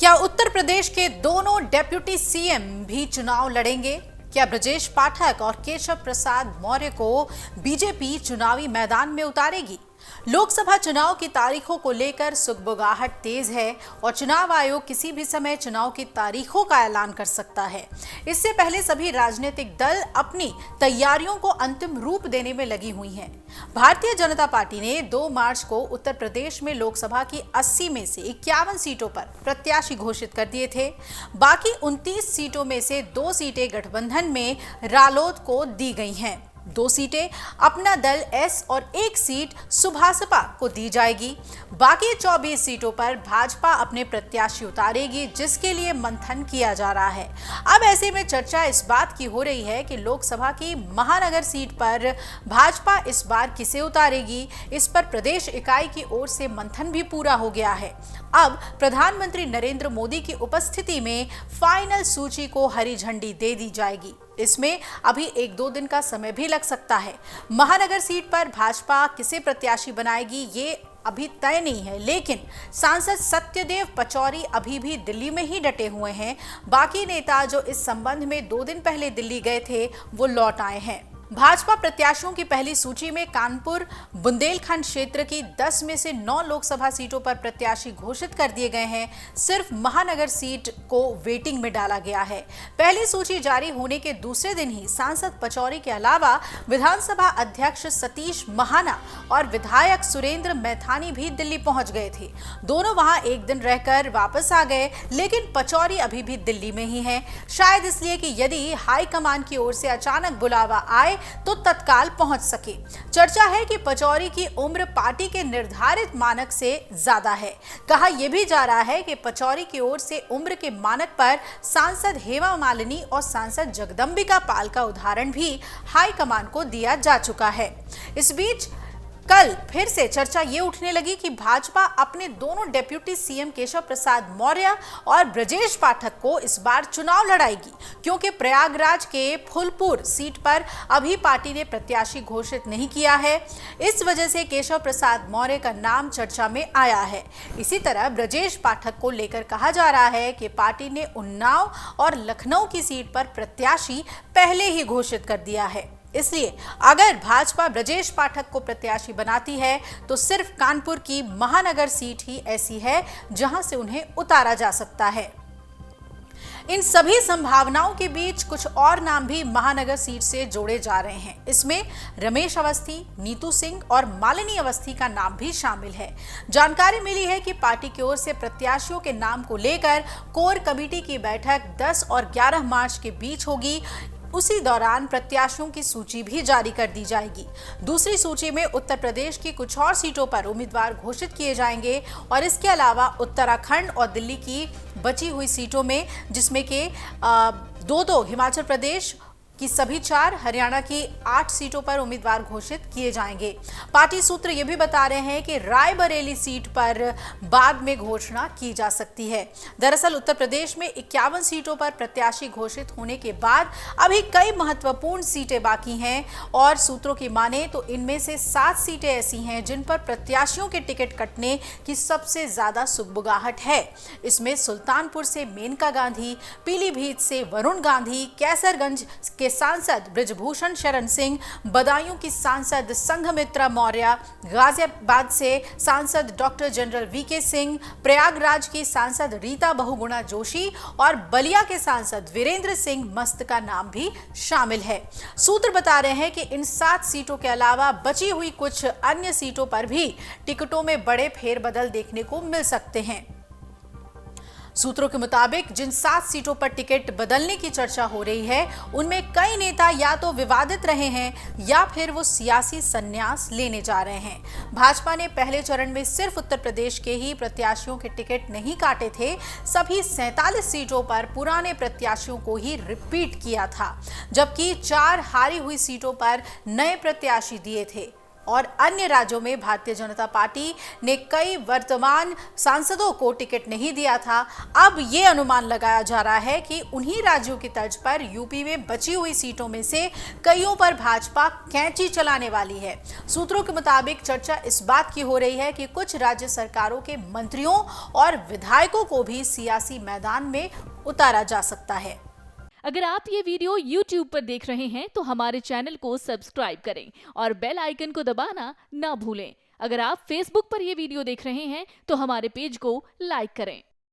क्या उत्तर प्रदेश के दोनों डेप्यूटी सीएम भी चुनाव लड़ेंगे? क्या ब्रजेश पाठक और केशव प्रसाद मौर्य को बीजेपी चुनावी मैदान में उतारेगी? लोकसभा चुनाव की तारीखों को लेकर सुगबुगाहट तेज है और चुनाव आयोग किसी भी समय चुनाव की तारीखों का ऐलान कर सकता है। इससे पहले सभी राजनीतिक दल अपनी तैयारियों को अंतिम रूप देने में लगी हुई हैं। भारतीय जनता पार्टी ने 2 मार्च को उत्तर प्रदेश में लोकसभा की 80 में से 51 सीटों पर प्रत्याशी घोषित कर दिए थे। बाकी 29 सीटों में से 2 सीटें गठबंधन में रालोद को दी गई हैं। 2 सीटें अपना दल एस और 1 सीट सुभासपा को दी जाएगी। बाकी 24 सीटों पर भाजपा अपने प्रत्याशी उतारेगी, जिसके लिए मंथन किया जा रहा है। अब ऐसे में चर्चा इस बात की हो रही है कि लोकसभा की महानगर सीट पर भाजपा इस बार किसे उतारेगी। इस पर प्रदेश इकाई की ओर से मंथन भी पूरा हो गया है। अब प्रधानमंत्री नरेंद्र मोदी की उपस्थिति में फाइनल सूची को हरी झंडी दे दी जाएगी। इसमें अभी 1-2 दिन का समय भी लग सकता है। महानगर सीट पर भाजपा किसे प्रत्याशी बनाएगी ये अभी तय नहीं है, लेकिन सांसद सत्यदेव पचौरी अभी भी दिल्ली में ही डटे हुए हैं। बाकी नेता जो इस संबंध में 2 दिन पहले दिल्ली गए थे वो लौट आए हैं। भाजपा प्रत्याशियों की पहली सूची में कानपुर बुंदेलखंड क्षेत्र की 10 में से 9 लोकसभा सीटों पर प्रत्याशी घोषित कर दिए गए हैं। सिर्फ महानगर सीट को वेटिंग में डाला गया है। पहली सूची जारी होने के दूसरे दिन ही सांसद पचौरी के अलावा विधानसभा अध्यक्ष सतीश महाना और विधायक सुरेंद्र मैथानी भी दिल्ली पहुंच गए थे। दोनों वहां एक दिन रहकर वापस आ गए, लेकिन पचौरी अभी भी दिल्ली में ही है। शायद इसलिए कि यदि हाईकमान की ओर से अचानक बुलावा आए तो तत्काल पहुंच सके। चर्चा है कि पचौरी की उम्र पार्टी के निर्धारित मानक से ज्यादा है। कहा यह भी जा रहा है कि पचौरी की ओर से उम्र के मानक पर सांसद हेमा मालिनी और सांसद जगदंबिका पाल का उदाहरण भी हाईकमान को दिया जा चुका है। इस बीच कल फिर से चर्चा ये उठने लगी कि भाजपा अपने दोनों डेप्यूटी सीएम केशव प्रसाद मौर्य और ब्रजेश पाठक को इस बार चुनाव लड़ाएगी, क्योंकि प्रयागराज के फूलपुर सीट पर अभी पार्टी ने प्रत्याशी घोषित नहीं किया है। इस वजह से केशव प्रसाद मौर्य का नाम चर्चा में आया है। इसी तरह ब्रजेश पाठक को लेकर कहा जा रहा है कि पार्टी ने उन्नाव और लखनऊ की सीट पर प्रत्याशी पहले ही घोषित कर दिया है। इसलिए अगर भाजपा ब्रजेश पाठक को प्रत्याशी बनाती है तो सिर्फ कानपुर की महानगर सीट ही ऐसी है जहां से उन्हें उतारा जा सकता है। इन सभी संभावनाओं के बीच कुछ और नाम भी महानगर सीट से जोड़े जा रहे हैं। इसमें रमेश अवस्थी, नीतू सिंह और मालिनी अवस्थी का नाम भी शामिल है। जानकारी मिली है कि पार्टी की ओर से प्रत्याशियों के नाम को लेकर कोर कमेटी की बैठक 10 और 11 मार्च के बीच होगी। उसी दौरान प्रत्याशियों की सूची भी जारी कर दी जाएगी। दूसरी सूची में उत्तर प्रदेश की कुछ और सीटों पर उम्मीदवार घोषित किए जाएंगे और इसके अलावा उत्तराखंड और दिल्ली की बची हुई सीटों में, जिसमें के 2 हिमाचल प्रदेश की सभी 4, हरियाणा की 8 सीटों पर उम्मीदवार घोषित किए जाएंगे। पार्टी सूत्र ये भी बता रहे हैं कि रायबरेली सीट पर बाद में घोषणा की जा सकती है। दरअसल उत्तर प्रदेश में 51 सीटों पर प्रत्याशी घोषित होने के बाद अभी कई महत्वपूर्ण सीटें बाकी हैं और सूत्रों की माने तो इनमें से 7 सीटें ऐसी हैं जिन पर प्रत्याशियों के टिकट कटने की सबसे ज्यादा सुगबुगाहट है। इसमें सुल्तानपुर से मेनका गांधी, पीलीभीत से वरुण गांधी, कैसरगंज के सांसद ब्रिजभूषण शरण सिंह, बदायूं की सांसद संघमित्रा मौर्य, गाजियाबाद से सांसद doctor general VK Singh, Prayagraj की सांसद रीता बहुगुणा जोशी और बलिया के सांसद वीरेंद्र सिंह मस्त का नाम भी शामिल है। सूत्र बता रहे हैं कि इन 7 सीटों के अलावा बची हुई कुछ अन्य सीटों पर भी टिकटों में बड़े फेरबदल देखने को मिल सकते हैं। सूत्रों के मुताबिक जिन 7 सीटों पर टिकट बदलने की चर्चा हो रही है, उनमें कई नेता या तो विवादित रहे हैं या फिर वो सियासी संन्यास लेने जा रहे हैं। भाजपा ने पहले चरण में सिर्फ उत्तर प्रदेश के ही प्रत्याशियों के टिकट नहीं काटे थे, सभी 47 सीटों पर पुराने प्रत्याशियों को ही रिपीट किया था, जबकि 4 हारी हुई सीटों पर नए प्रत्याशी दिए थे। और अन्य राज्यों में भारतीय जनता पार्टी ने कई वर्तमान सांसदों को टिकट नहीं दिया था। अब ये अनुमान लगाया जा रहा है कि उन्हीं राज्यों की तर्ज पर यूपी में बची हुई सीटों में से कईयों पर भाजपा कैंची चलाने वाली है। सूत्रों के मुताबिक चर्चा इस बात की हो रही है कि कुछ राज्य सरकारों के मंत्रियों और विधायकों को भी सियासी मैदान में उतारा जा सकता है। अगर आप ये वीडियो YouTube पर देख रहे हैं तो हमारे चैनल को सब्सक्राइब करें और बेल आइकन को दबाना ना भूलें। अगर आप Facebook पर ये वीडियो देख रहे हैं तो हमारे पेज को लाइक करें।